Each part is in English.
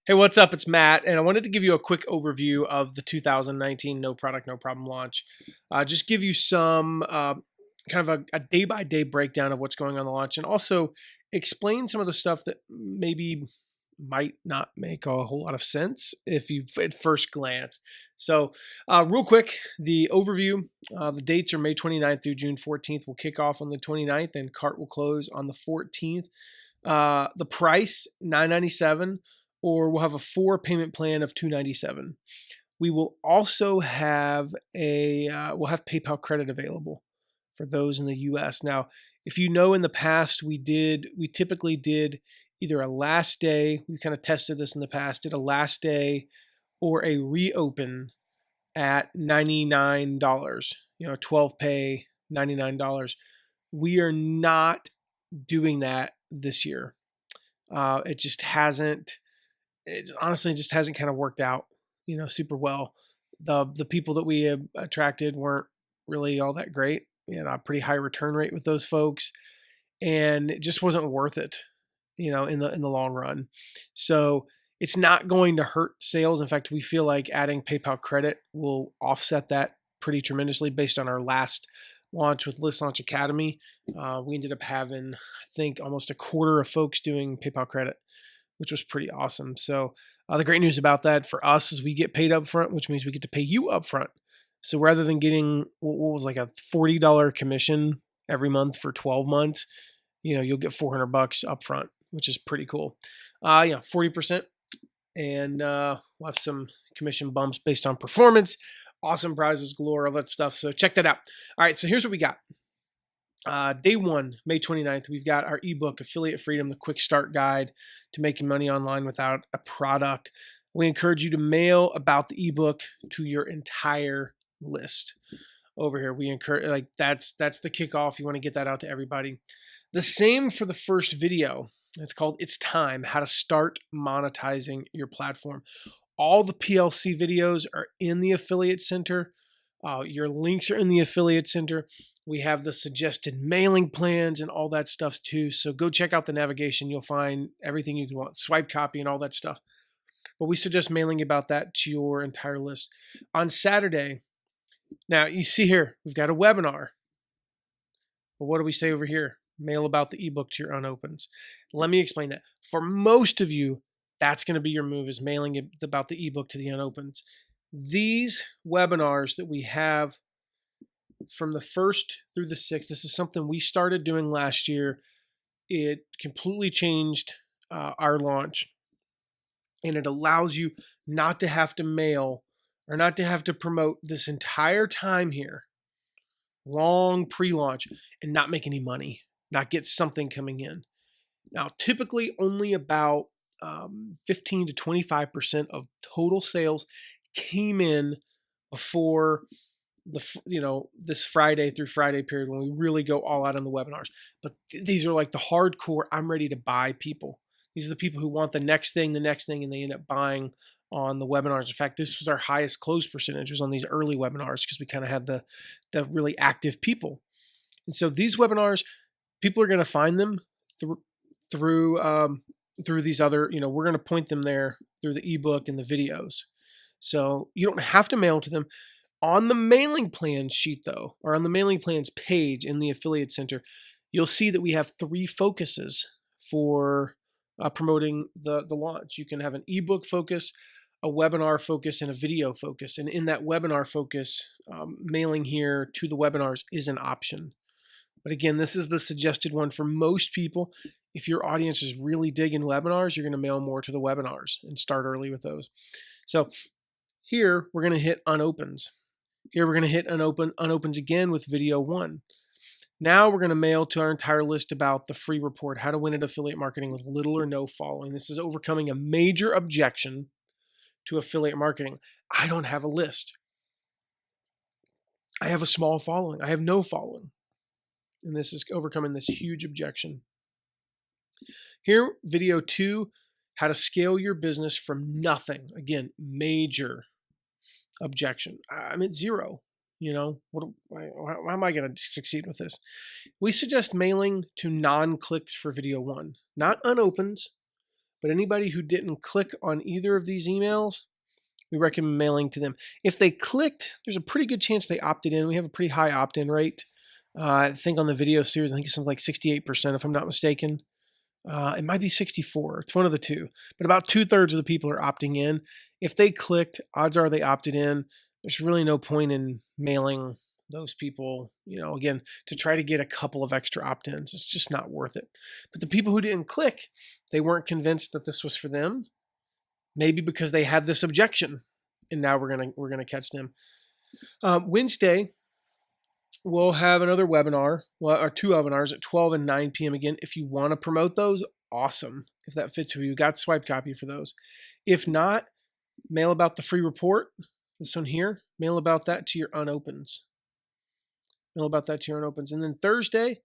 Hey, what's up? It's Matt, and I wanted to give you a quick overview of the 2019 No Product, No Problem launch. Just give you some kind of a day by day breakdown of what's going on in the launch, and also explain some of the stuff that maybe might not make a whole lot of sense if you at first glance. So, real quick, the overview: the dates are May 29th through June 14th. We'll kick off on the 29th, and cart will close on the 14th. The price $9.97, or we'll have a 4 payment plan of $297. We will also have we'll have PayPal credit available for those in the U.S. Now, if you know, in the past we typically did either a last day. We kind of tested this in the past. Did a last day or a reopen at $99. 12 pay $99. We are not doing that this year. It just hasn't. It honestly just hasn't kind of worked out, super well. The people that we have attracted weren't really all that great. We had a pretty high return rate with those folks, and it just wasn't worth it, in the long run. So it's not going to hurt sales. In fact, we feel like adding PayPal credit will offset that pretty tremendously based on our last launch with List Launch Academy. We ended up having, I think, almost a quarter of folks doing PayPal credit, which was pretty awesome. So the great news about that for us is we get paid up front, which means we get to pay you up front. So rather than getting what was like a $40 commission every month for 12 months, you'll get $400 up front, which is pretty cool. 40%. And we'll have some commission bumps based on performance. Awesome prizes galore, all that stuff. So check that out. All right, so here's what we got. Day one, May 29th, we've got our ebook, Affiliate Freedom, the Quick Start Guide to Making Money Online Without a Product. We encourage you to mail about the ebook to your entire list over here. We encourage, like, that's the kickoff. You want to get that out to everybody. The same for the first video. It's called It's Time, How to Start Monetizing Your Platform. All the PLC videos are in the Affiliate Center. Your links are in the Affiliate Center. We have the suggested mailing plans and all that stuff too. So go check out the navigation. You'll find everything you can want, swipe copy and all that stuff. But we suggest mailing about that to your entire list. On Saturday, now you see here, we've got a webinar. But what do we say over here? Mail about the ebook to your unopens. Let me explain that. For most of you, that's going to be your move, is mailing about the ebook to the unopens. These webinars that we have from the 1st through the 6th, this is something we started doing last year. It completely changed our launch, and it allows you not to have to mail or not to have to promote this entire time here, long pre-launch, and not make any money, not get something coming in. Now, typically only about 15 to 25% of total sales came in before this Friday through Friday period when we really go all out on the webinars. But these are like the hardcore, I'm ready to buy people. These are the people who want the next thing, and they end up buying on the webinars. In fact, this was our highest close percentages on these early webinars because we kind of had the really active people. And so these webinars, people are going to find them through these other, we're going to point them there through the ebook and the videos. So you don't have to mail to them. On the mailing plan sheet, though, or on the mailing plans page in the Affiliate Center, you'll see that we have 3 focuses for promoting the launch. You can have an ebook focus, a webinar focus, and a video focus. And in that webinar focus, mailing here to the webinars is an option. But again, this is the suggested one for most people. If your audience is really digging webinars, you're going to mail more to the webinars and start early with those. So here we're going to hit unopens. Here we're going to hit unopens again with video 1. Now we're going to mail to our entire list about the free report, How to Win at Affiliate Marketing with Little or No Following. This is overcoming a major objection to affiliate marketing. I don't have a list. I have a small following. I have no following. And this is overcoming this huge objection. Here, video 2, How to Scale Your Business from Nothing. Again, major objection. I'm at 0. How am I going to succeed with this? We suggest mailing to non-clicks for video 1, not unopens, but anybody who didn't click on either of these emails, we recommend mailing to them. If they clicked, there's a pretty good chance they opted in. We have a pretty high opt-in rate. I think on the video series, I think it's something like 68%, if I'm not mistaken. It might be 64. It's one of the two. But about 2/3 of the people are opting in. If they clicked, odds are they opted in. There's really no point in mailing those people, again, to try to get a couple of extra opt-ins. It's just not worth it. But the people who didn't click, they weren't convinced that this was for them. Maybe because they had this objection, and now we're gonna catch them. Wednesday, we'll have another webinar, or two webinars at 12 and 9 p.m. again. If you want to promote those, awesome. If that fits for you, got swipe copy for those. If not, mail about the free report. This one here, mail about that to your unopens. Mail about that to your unopens. And then Thursday,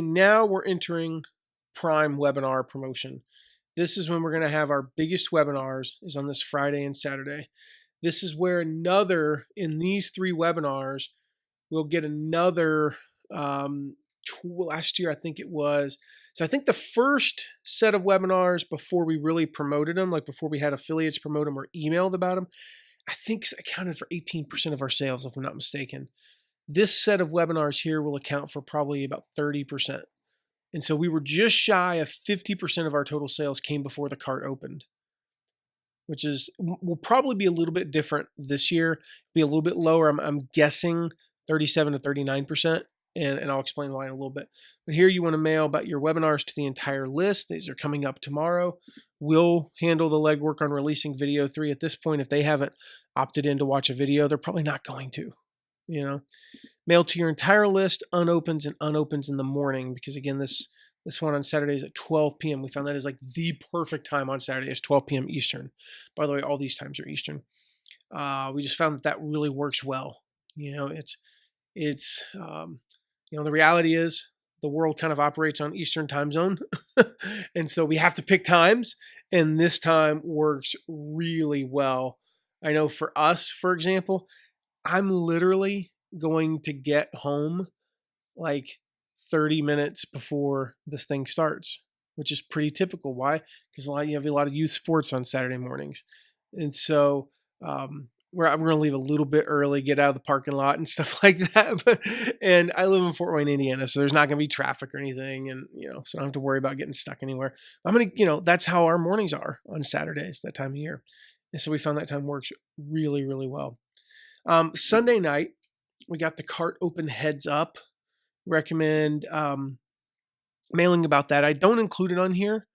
now we're entering Prime webinar promotion. This is when we're going to have our biggest webinars, is on this Friday and Saturday. This is where in these 3 webinars, we'll get another, last year I think it was. So I think the first set of webinars before we really promoted them, like before we had affiliates promote them or emailed about them, I think accounted for 18% of our sales, if I'm not mistaken. This set of webinars here will account for probably about 30%. And so we were just shy of 50% of our total sales came before the cart opened, which will probably be a little bit different this year, be a little bit lower. I'm guessing 37 to 39%, and I'll explain why in a little bit. But here you want to mail about your webinars to the entire list. These are coming up tomorrow. We'll handle the legwork on releasing video 3. At this point, if they haven't opted in to watch a video, they're probably not going to, Mail to your entire list, unopens and unopens in the morning, because again, this one on Saturday is at 12 p.m. We found that is like the perfect time on Saturday. It's 12 p.m. Eastern. By the way, all these times are Eastern. We just found that really works well. It's the reality is the world kind of operates on Eastern time zone. And so we have to pick times, and this time works really well. I know for us, for example, I'm literally going to get home like 30 minutes before this thing starts, which is pretty typical. Why? Because you have a lot of youth sports on Saturday mornings. And so I'm going to leave a little bit early, get out of the parking lot and stuff like that. And I live in Fort Wayne, Indiana, so there's not going to be traffic or anything. And, so I don't have to worry about getting stuck anywhere. That's how our mornings are on Saturdays, that time of year. And so we found that time works really, really well. Sunday night, we got the cart open heads up. Recommend mailing about that. I don't include it on here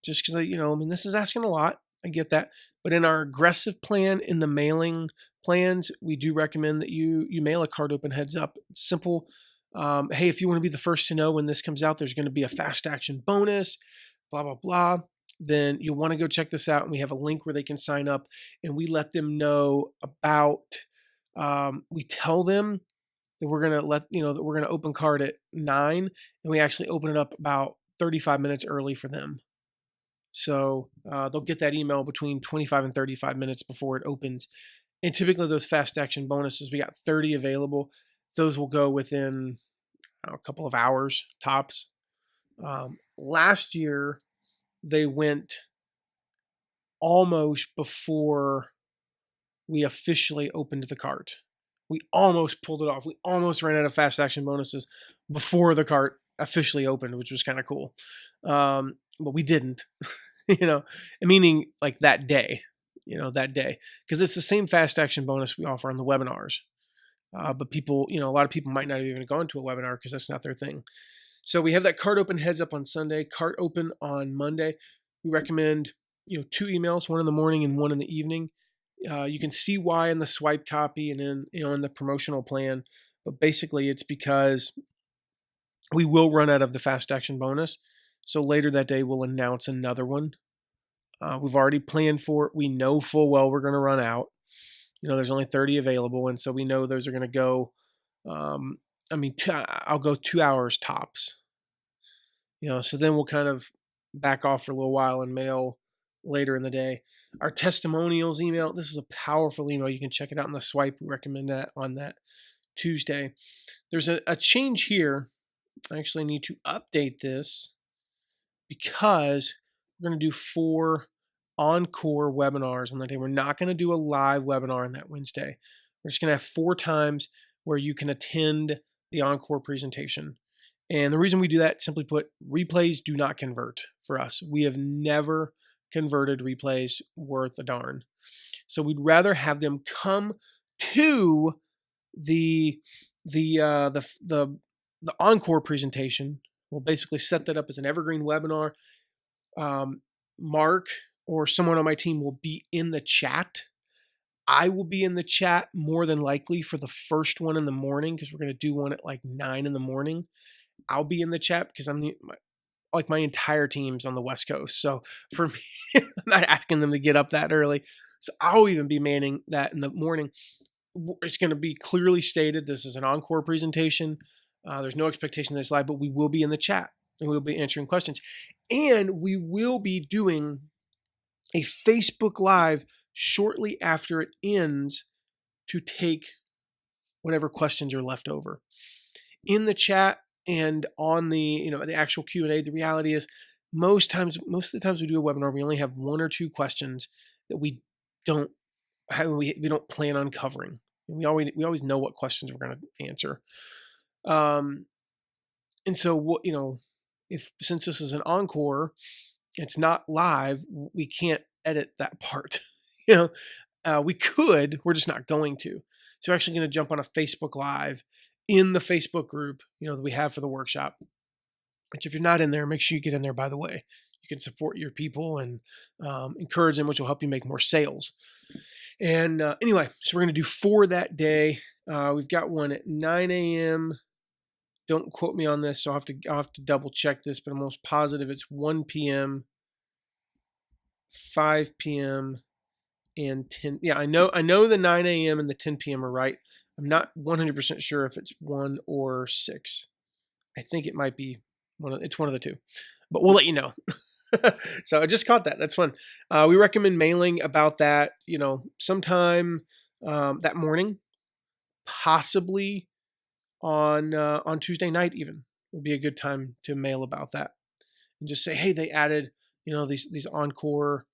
just because this is asking a lot. I get that. But in our aggressive plan, in the mailing plans, we do recommend that you mail a cart open heads up. It's simple. Hey, if you want to be the first to know when this comes out, there's going to be a fast action bonus, blah, blah, blah. Then you'll want to go check this out. And we have a link where they can sign up, and we let them know about, we tell them that we're going to that we're going to open cart at 9, and we actually open it up about 35 minutes early for them. So they'll get that email between 25 and 35 minutes before it opens. And typically those fast action bonuses, we got 30 available. Those will go within a couple of hours tops. Last year, they went almost before we officially opened the cart. We almost pulled it off. We almost ran out of fast action bonuses before the cart officially opened, which was kind of cool. But we didn't, meaning like that day, because it's the same fast action bonus we offer on the webinars. But people, a lot of people might not have even gone to a webinar because that's not their thing. So we have that cart open heads up on Sunday, cart open on Monday. We recommend, 2 emails, one in the morning and one in the evening. You can see why in the swipe copy and in the promotional plan, but basically it's because we will run out of the fast action bonus. So later that day, we'll announce another one. We've already planned for it. We know full well we're going to run out. There's only 30 available. And so we know those are going to go, I'll go 2 hours tops. So then we'll kind of back off for a little while and mail later in the day. Our testimonials email, this is a powerful email. You can check it out in the swipe. We recommend that on that Tuesday. There's a change here. I actually need to update this because we're going to do 4 encore webinars on that day. We're not going to do a live webinar on that Wednesday. We're just going to have 4 times where you can attend the encore presentation. And the reason we do that, simply put, replays do not convert for us. We have never converted replays worth a darn. So we'd rather have them come to the encore presentation. We'll basically set that up as an evergreen webinar. Mark or someone on my team will be in the chat. I will be in the chat more than likely for the first one in the morning, because we're going to do one at like 9 in the morning. I'll be in the chat because my entire team's on the West Coast. So for me, I'm not asking them to get up that early. So I'll even be manning that in the morning. It's going to be clearly stated this is an encore presentation. There's no expectation that's live, but we will be in the chat and we'll be answering questions. And we will be doing a Facebook Live shortly after it ends to take whatever questions are left over. In the chat and on the the actual Q&A, the reality is most of the times we do a webinar, we only have 1 or 2 questions that we don't plan on covering. And we always know what questions we're going to answer. And so since this is an encore, it's not live, we can't edit that part. We could, we're just not going to. So we're actually going to jump on a Facebook Live in the Facebook group, that we have for the workshop. Which if you're not in there, make sure you get in there, by the way. You can support your people and encourage them, which will help you make more sales. And anyway, so we're going to do 4 that day. We've got one at 9 a.m. Don't quote me on this, so I'll have to double check this, but I'm almost positive it's 1 p.m., 5 p.m., and 10. Yeah, I know the 9 a.m. and the 10 p.m. are right. I'm not 100% sure if it's 1 or 6. I think it might be it's one of the 2, but we'll let you know. So I just caught that. That's fun. We recommend mailing about that, sometime that morning, possibly on Tuesday night even would be a good time to mail about that and just say, hey, they added, these encore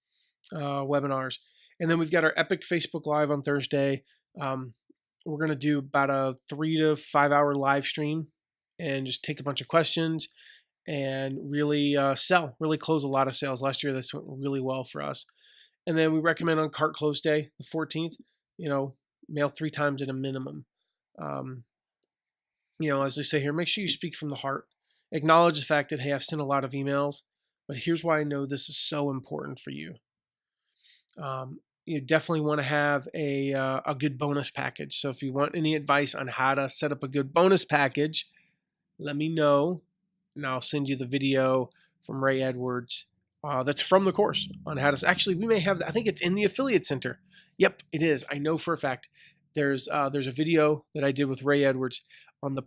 webinars. And then we've got our epic Facebook Live on Thursday. We're going to do about a 3 to 5 hour live stream and just take a bunch of questions and really really close a lot of sales. Last year, this went really well for us. And then we recommend on cart close day, the 14th, mail 3 times at a minimum. As we say here, make sure you speak from the heart. Acknowledge the fact that, hey, I've sent a lot of emails, but here's why I know this is so important for you. You definitely want to have a good bonus package. So if you want any advice on how to set up a good bonus package, let me know, and I'll send you the video from Ray Edwards that's from the course on how to. Actually, we may have. I think it's in the Affiliate Center. Yep, it is. I know for a fact. There's a video that I did with Ray Edwards on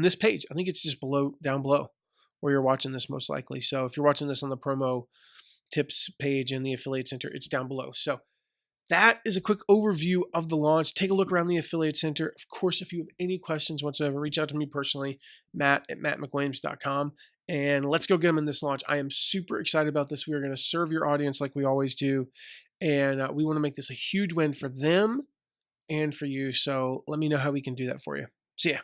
this page. I think it's just down below where you're watching this most likely. So if you're watching this on the promo tips page in the Affiliate Center, it's down below. So that is a quick overview of the launch. Take a look around the Affiliate Center. Of course, if you have any questions whatsoever, reach out to me personally, matt@mattmcwilliams.com, and let's go get them in this launch. I am super excited about this. We are going to serve your audience like we always do, and we want to make this a huge win for them and for you. So let me know how we can do that for you. See ya.